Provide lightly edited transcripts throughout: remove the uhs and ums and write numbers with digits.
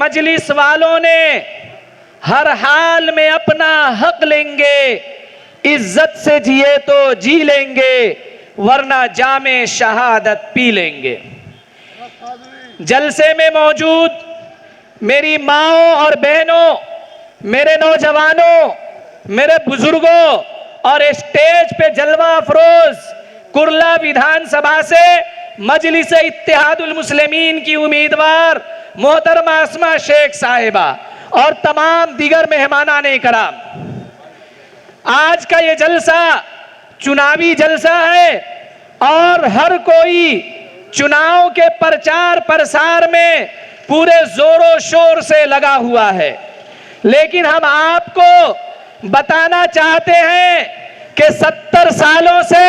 मजलिस वालों ने हर हाल में अपना हक लेंगे, इज्जत से जिए तो जी लेंगे, वरना जामे शहादत पी लेंगे। जलसे में मौजूद मेरी माओं और बहनों, मेरे नौजवानों, मेरे बुजुर्गों और स्टेज पे जलवा अफरोज कुर्ला विधानसभा से मजलिस इत्तेहादुल मुस्लिमीन की उम्मीदवार मोहतरमा अस्मा शेख साहिबा और तमाम दीगर मेहमानाने कराम, आज का ये जलसा चुनावी जलसा है और हर कोई चुनाव के प्रचार प्रसार में पूरे जोरों शोर से लगा हुआ है। लेकिन हम आपको बताना चाहते हैं कि 70 सालों से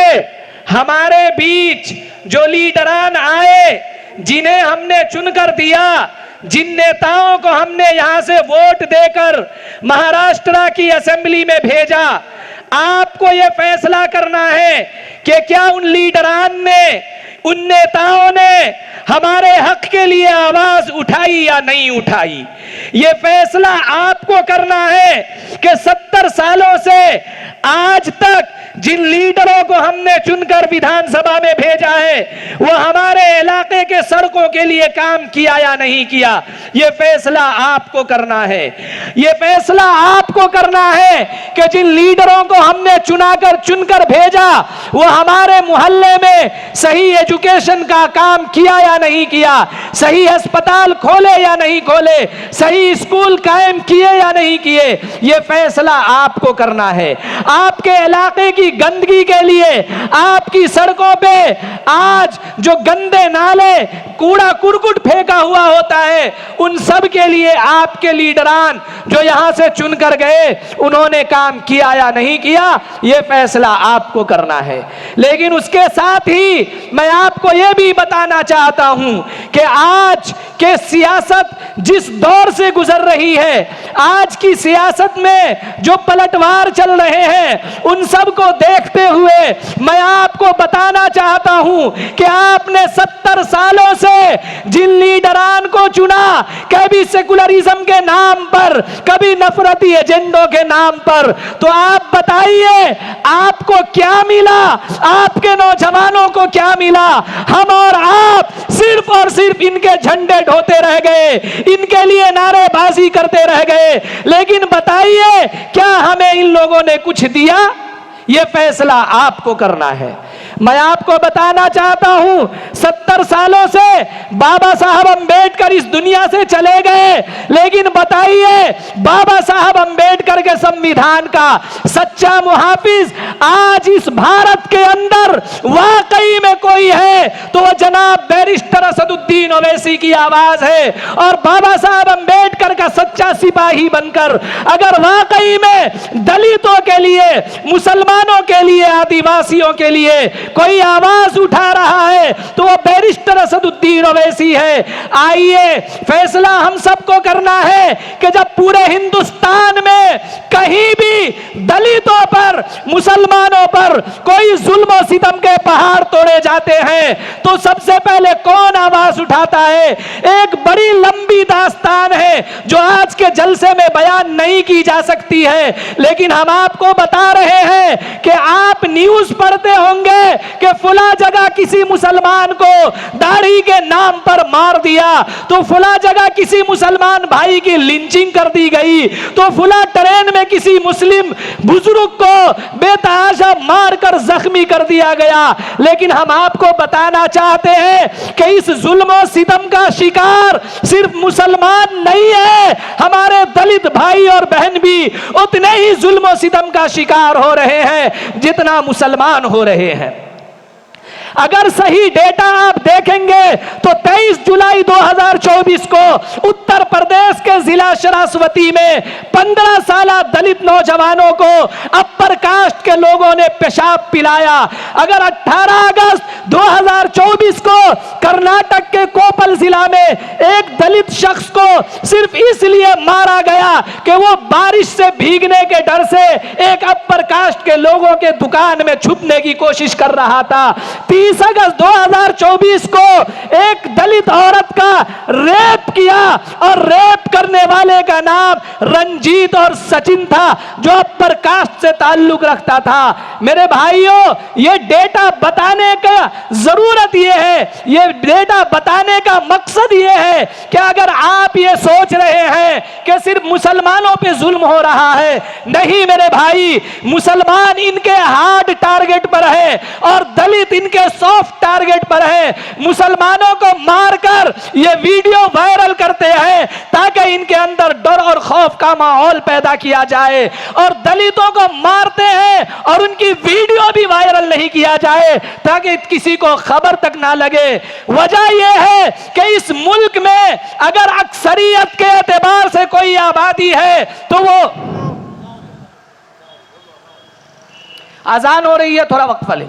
हमारे बीच जो लीडरान आए, जिन्हें हमने चुनकर दिया, जिन नेताओं को हमने यहां से वोट देकर महाराष्ट्र की असेंबली में भेजा, आपको यह फैसला करना है कि क्या उन लीडरान ने, उन नेताओं ने हमारे हक के लिए आवाज उठाई या नहीं उठाई। यह फैसला आपको करना है कि 70 सालों से आज तक जिन लीडरों को हमने चुनकर विधानसभा में भेजा है, वो हमारे इलाके के सड़कों के लिए काम किया या नहीं किया। यह फैसला आपको करना है। यह फैसला आपको करना है कि जिन लीडरों को हमने चुनकर भेजा, वो हमारे मोहल्ले में सही एजुकेशन का काम किया या नहीं किया, सही अस्पताल खोले या नहीं खोले, सही स्कूल कायम किए या नहीं किए। यह फैसला आपको करना है। आपके इलाके की गंदगी के लिए, आपकी सड़कों पे आज जो गंदे नाले, कूड़ा कुरकुट फेंका हुआ होता है, उन सब के लिए आपके लीडरान जो यहां से चुनकर गए, उन्होंने काम किया या नहीं किया, यह फैसला आपको करना है। लेकिन उसके साथ ही मैं आपको यह भी बताना चाहता हूं कि आज के सियासत जिस दौर से गुजर रही है, आज की सियासत में जो पलटवार चल रहे हैं, उन सब को देखते हुए मैं आपको बताना चाहता हूं कि आपने 70 सालों से जिन लीडरान को चुना, कभी सेकुलरिज्म के नाम पर, कभी नफरती एजेंडों के नाम पर, तो आप बताइए आपको क्या मिला, आपके नौजवानों को क्या मिला। हम और आप सिर्फ और सिर्फ इनके झंडे ढोते रह गए, इनके लिए नारेबाजी करते रह गए। लेकिन बताइए क्या हमें इन लोगों ने कुछ दिया? यह फैसला आपको करना है। मैं आपको बताना चाहता हूं, 70 सालों से बाबा साहब अंबेडकर इस दुनिया से चले गए, लेकिन बताइए बाबा साहब अंबेडकर के संविधान का सच्चा मुहाफिज आज इस भारत के अंदर वाकई में कोई है तो वह जनाब बैरिस्टर असदुद्दीन ओवैसी की आवाज है। और बाबा साहब अंबेडकर का सच्चा सिपाही बनकर अगर वाकई में दलितों के लिए, मुसलमानों के लिए, आदिवासियों के लिए कोई आवाज उठा रहा है तो वो बैरिस्टर असदुद्दीन ओवैसी है। आइए फैसला हम सबको करना है कि जब पूरे हिंदुस्तान में कहीं भी दलितों पर, मुसलमानों पर कोई जुल्म और सितम के पहाड़ तोड़े जाते हैं तो सबसे पहले कौन आवाज उठाता है? एक बड़ी लंबी दास्तान है जो आज के जलसे में बयान नहीं की जा सकती है, लेकिन हम आपको बता रहे हैं कि आप न्यूज पढ़ते होंगे कि फुला जगह किसी मुसलमान को दाढ़ी के नाम पर मार दिया, तो फुला जगह किसी मुसलमान भाई की लिंचिंग कर दी गई, तो फुला ट्रेन में किसी मुस्लिम बुजुर्ग को बेतहाशा मारकर जख्मी कर दिया गया। लेकिन हम आपको बताना चाहते हैं कि इस जुल्म और सितम का शिकार सिर्फ मुसलमान नहीं है, हमारे दलित भाई और बहन भी उतने ही जुल्म और सितम का शिकार हो रहे हैं जितना मुसलमान हो रहे हैं। अगर सही डेटा आप देखेंगे तो 23 जुलाई 2024 को उत्तर प्रदेश के जिला शरासवती में 15 साल दलित नौजवानों को अपर कास्ट के लोगों ने पेशाब पिलाया। अगर 18 अगस्त 2024 को कर्नाटक के कोपल जिला में एक दलित शख्स को सिर्फ इसलिए मारा गया कि वो बारिश से भीगने के डर से एक अपर कास्ट के लोगों के दुकान में छुपने की कोशिश कर रहा था, 30 अगस्त 2024 को एक दलित औरत का रेप किया और रेप करने वाले का नाम रंजीत और सचिन था जो अपर कास्ट से ताल्लुक रखता था। मेरे भाइयों, ये डेटा बताने का जरूरत ये है, ये डेटा बताने का मकसद ये है कि अगर आप ये सोच रहे हैं कि सिर्फ मुसलमानों पे जुल्म हो रहा है, नहीं मेरे भाई, मुसलमान इनके हार्ड टारगेट पर है और दलित इनके सॉफ्ट टारगेट पर है। मुसलमानों को मारकर ये वीडियो वायरल करते हैं ताकि इनके अंदर डर और खौफ का माहौल पैदा किया जाए, और दलितों को मारते हैं और उनकी वीडियो भी वायरल नहीं किया जाए ताकि किसी को खबर तक ना लगे। वजह यह है कि इस मुल्क में अगर अक्सरियत के एतबार से कोई आबादी है तो वो अजान हो रही है, थोड़ा वक्फा ले।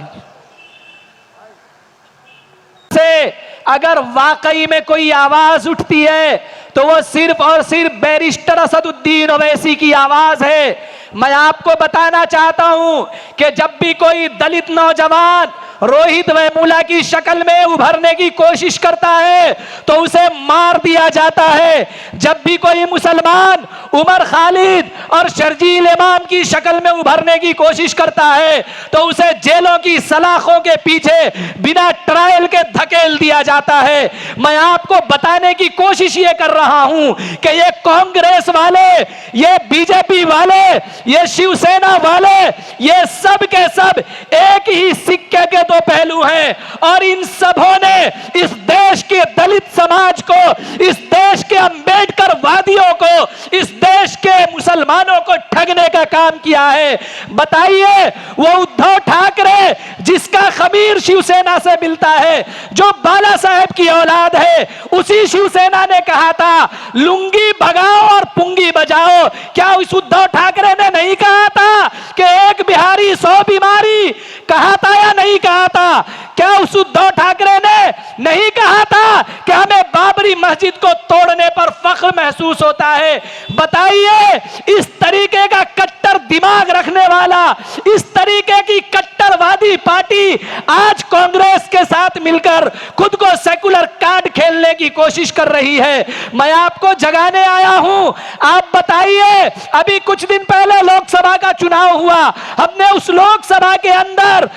अगर वाकई में कोई आवाज उठती है तो वो सिर्फ और सिर्फ बैरिस्टर असदुद्दीन ओवैसी की आवाज है। मैं आपको बताना चाहता हूं कि जब भी कोई दलित नौजवान रोहित वेमुला की शक्ल में उभरने की कोशिश करता है तो उसे मार दिया जाता है। जब भी कोई मुसलमान उमर खालिद और शर्जील इमाम की शक्ल में उभरने की कोशिश करता है तो उसे जेलों की सलाखों के पीछे बिना ट्रायल के धकेल दिया जाता है। मैं आपको बताने की कोशिश ये कर रहा हूं कि ये कांग्रेस वाले, ये बीजेपी वाले, ये शिवसेना वाले, ये सब के सब एक ही सिक्के के दो पहलू हैं, और इन सबों ने इस देश के दलित समाज को, इस देश के अंबेडकर वादियों को, इस देश के मुसलमानों को ठगने का काम किया है। बताइए, वो उद्धव ठाकरे जिसका खमीर शिवसेना से मिलता है, जो बाला साहेब की औलाद है, उसी शिवसेना ने कहा था लुंगी भगाओ और पुंगी बजाओ। क्या उस उद्धव ठाकरे ने नहीं कहा था कि एक बिहारी 100 बीमारी? कहा था या नहीं कहा था? क्या उस उद्धव ठाकरे ने नहीं कहा था कि हमें बाबरी मस्जिद को तोड़ने पर फख्र महसूस होता है? बताइए, इस तरीके का कट्टर दिमाग रखने वाला, इस तरीके की कट्टरवादी पार्टी आज कांग्रेस के साथ मिलकर खुद को सेकुलर कार्ड खेलने की कोशिश कर रही है। मैं आपको जगाने आया हूं। आप बताइए, अभी कुछ दिन पहले लोकसभा का चुनाव हुआ, हमने उस लोकसभा के अंदर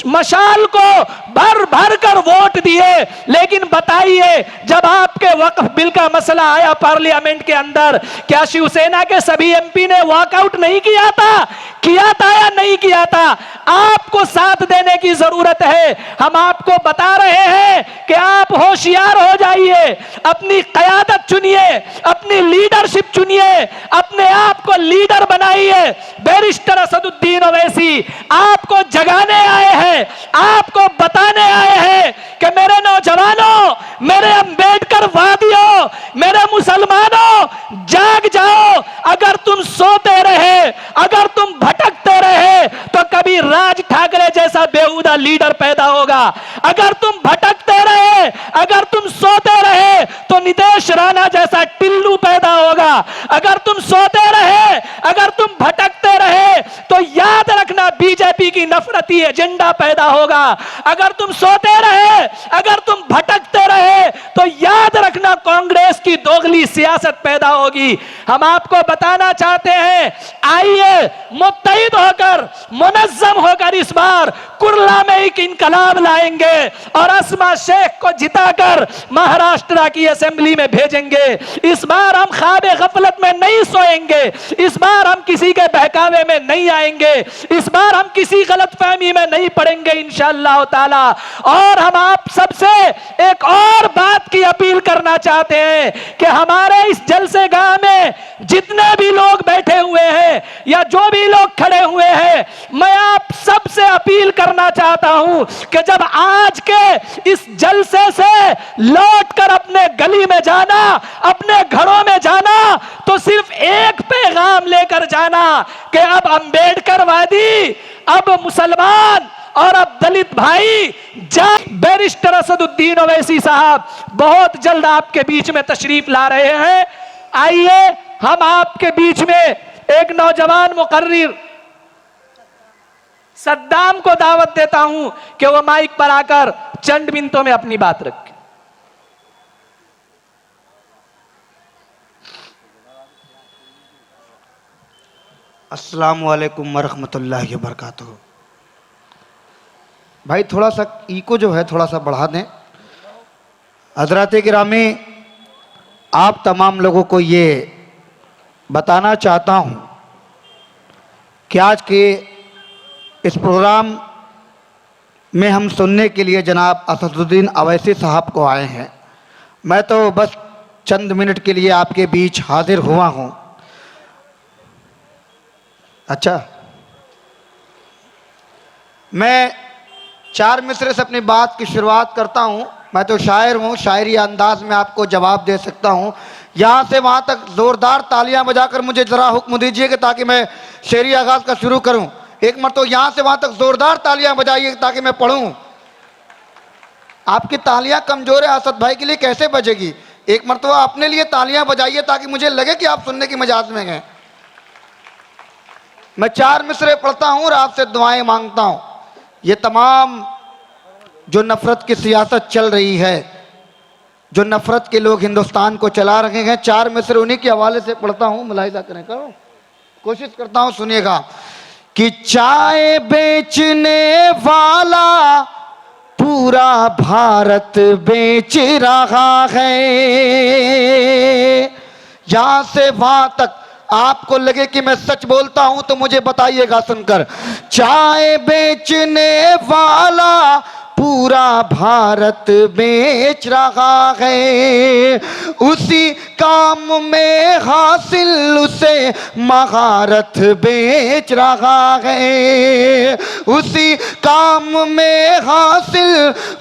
मशाल को भर भर कर वोट दिए, लेकिन बताइए जब आपके वक्फ बिल का मसला आया पार्लियामेंट के अंदर, क्या शिवसेना के सभी एमपी ने वॉकआउट नहीं किया था? किया था या नहीं किया था? आपको साथ देने की जरूरत है। हम आपको बता रहे हैं कि आप होशियार हो जाइए, अपनी कयादत चुनिए, अपनी लीडरशिप चुनिए, अपने आप को लीडर बनाइए। बैरिस्टर असदुद्दीन ओवैसी आपको जगाने आए हैं, आपको बताने आए हैं कि मेरे नौजवानों, मेरे अंबेडकर वादियों, मेरे मुसलमानों, जाग जाओ। अगर तुम सोते रहे, अगर तुम भटकते रहे तो कभी राज ठाकरे जैसा बेहुदा लीडर पैदा होगा। अगर तुम भटकते रहे, अगर तुम सोते रहे तो नितेश राणा जैसा टिल्लू पैदा होगा। अगर तुम सोते रहे, अगर तुम भटकते रहे तो याद रखना बीजेपी की नफरती एजेंडा पैदा होगा। अगर तुम सोते रहे, अगर तुम भटकते रहे तो याद रखना कांग्रेस की दोगली सियासत पैदा होगी। हम आपको बताना चाहते हैं, आइए मुत्तहिद होकर, मुनज़्ज़म होकर इस बार कुर्ला में एक इनकलाब लाएंगे और अस्मा शेख को जिताकर महाराष्ट्र की असेंबली में भेजेंगे। इस बार हम ख्वाब गफलत में नहीं सोएंगे, इस बार हम किसी के बहकावे में नहीं आएंगे, इस बार हम किसी गलतफहमी में नहीं पड़ेंगे इंशाअल्लाह ताला। और हम आप सबसे एक और बात की अपील करना चाहते हैं कि हमारे इस जलसे गाह में जितने भी लोग बैठे हुए हैं या जो भी लोग खड़े हुए हैं, मैं आप सबसे अपील करना चाहता हूं कि जब आज के इस जलसे से लौटकर अपने गली में जाना, अपने घरों में जाना, तो पैगाम लेकर जाना कि अब अंबेडकरवादी, अब मुसलमान और अब दलित भाई बैरिस्टर असदुद्दीन ओवैसी साहब बहुत जल्द आपके बीच में तशरीफ ला रहे हैं। आइए हम आपके बीच में एक नौजवान मुकर्रिर सद्दाम को दावत देता हूं कि वो माइक पर आकर चंद मिनटों में अपनी बात रखे। अस्सलामु अलैकुम वरहमतुल्लाहि वबरकातुहू। भाई थोड़ा सा इको जो है थोड़ा सा बढ़ा दें। हज़रात गिरामी, आप तमाम लोगों को ये बताना चाहता हूँ कि आज के इस प्रोग्राम में हम सुनने के लिए जनाब असदुद्दीन ओवैसी साहब को आए हैं। मैं तो बस चंद मिनट के लिए आपके बीच हाजिर हुआ हूँ। अच्छा, मैं 4 मिसरे से अपनी बात की शुरुआत करता हूँ। मैं तो शायर हूँ, शायरी अंदाज में आपको जवाब दे सकता हूँ। यहाँ से वहाँ तक ज़ोरदार तालियां बजाकर मुझे ज़रा हुक्म दीजिएगा ताकि मैं शेरी आगाज़ का शुरू करूँ। एक मरतबा यहाँ से वहाँ तक ज़ोरदार तालियां बजाइए ताकि मैं पढ़ूँ। आपकी तालियां कमज़ोर है असद भाई के लिए, कैसे बजेगी? एक मरतबा अपने लिए तालियां बजाइए ताकि मुझे लगे कि आप सुनने की मिजाज में गए। मैं 4 मिसरे पढ़ता हूँ और आपसे दुआएं मांगता हूँ। ये तमाम जो नफ़रत की सियासत चल रही है, जो नफ़रत के लोग हिंदुस्तान को चला रहे हैं, 4 मिसरे उन्हीं के हवाले से पढ़ता हूँ। मुलाहिजा करें, करो, कोशिश करता हूँ, सुनिएगा। कि चाय बेचने वाला पूरा भारत बेच रहा है। यहां से वहां तक आपको लगे कि मैं सच बोलता हूं तो मुझे बताइएगा सुनकर। चाय बेचने वाला पूरा भारत बेच रहा है। उसी काम में हासिल उसे महारत बेच रहा है। उसी काम में हासिल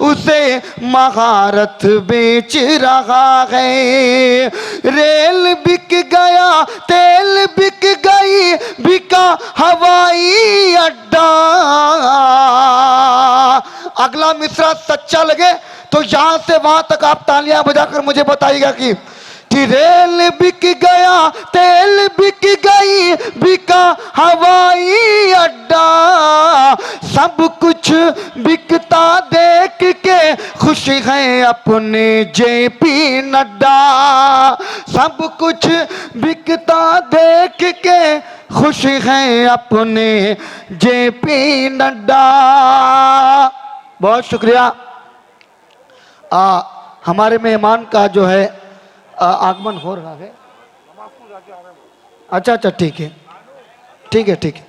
उसे महारत बेच रहा है। रेल बिक गया, तेल बिक गई, बिका हवाई अड्डा। अगला मिसरा सच्चा लगे तो यहां से वहां तक आप तालियां बजाकर मुझे बताइएगा कि रेल बिक गया, तेल बिक गई, बिका हवाई अड्डा। सब कुछ बिकता देख के खुश हैं अपने जेपी नड्डा। सब कुछ बिकता देख के खुश हैं अपने जेपी नड्डा। बहुत शुक्रिया। हमारे मेहमान का जो है आगमन हो रहा है। अच्छा अच्छा, ठीक है ठीक है ठीक है।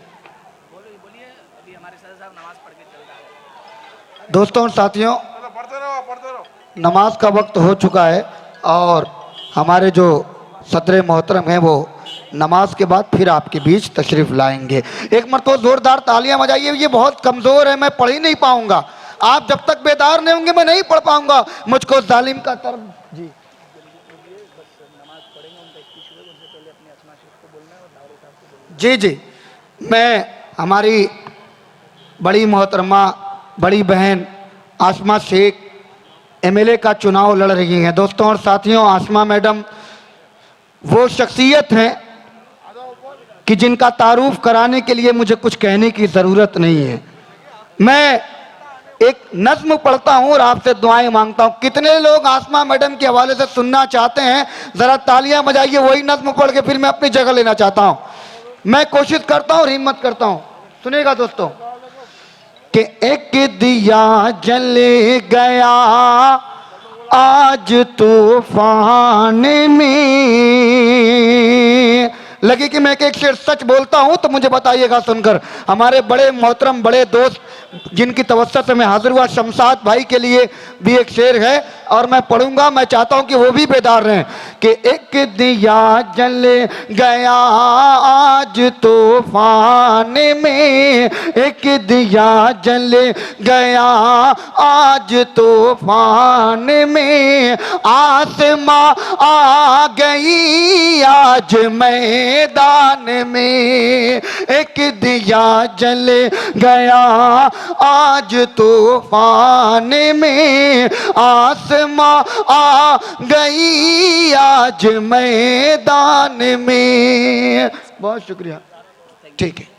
दोस्तों और साथियों, नमाज का वक्त हो चुका है और हमारे जो सदर मोहतरम हैं वो नमाज के बाद फिर आपके बीच तशरीफ लाएंगे। एक मरतबा जोरदार तालियां बजाइए। ये बहुत कमज़ोर है, मैं पढ़ ही नहीं पाऊंगा। आप जब तक बेदार नहीं होंगे मैं नहीं पढ़ पाऊंगा। मुझको जालिम का तरफ जी जी जी मैं हमारी बड़ी मोहतरमा बड़ी बहन आसमा शेख एमएलए का चुनाव लड़ रही हैं। दोस्तों और साथियों, आसमा मैडम वो शख्सियत हैं कि जिनका तारुफ कराने के लिए मुझे कुछ कहने की ज़रूरत नहीं है। मैं एक नज्म पढ़ता हूँ और आपसे दुआएं मांगता हूँ। कितने लोग आसमा मैडम के हवाले से सुनना चाहते हैं? ज़रा तालियां बजाइए। वही नज्म पढ़ के फिर मैं अपनी जगह लेना चाहता हूँ। मैं कोशिश करता हूँ और हिम्मत करता हूँ। सुनिएगा दोस्तों कि एक दिया जल गया आज तूफान में। लगे कि मैं एक शेर सच बोलता हूं तो मुझे बताइएगा सुनकर। हमारे बड़े मोहतरम बड़े दोस्त जिनकी तवज्जो से मैं हाजिर हुआ, शमशाद भाई के लिए भी एक शेर है और मैं पढ़ूंगा। मैं चाहता हूं कि वो भी बेदार रहें कि एक दिया जल गया आज तूफान में। एक दिया जल गया आज तूफान में। आसमां आ गई आज मैं मैदान में, एक दिया जल गया आज तूफान में, आसमां आ गई आज मैदान में। बहुत शुक्रिया। ठीक है।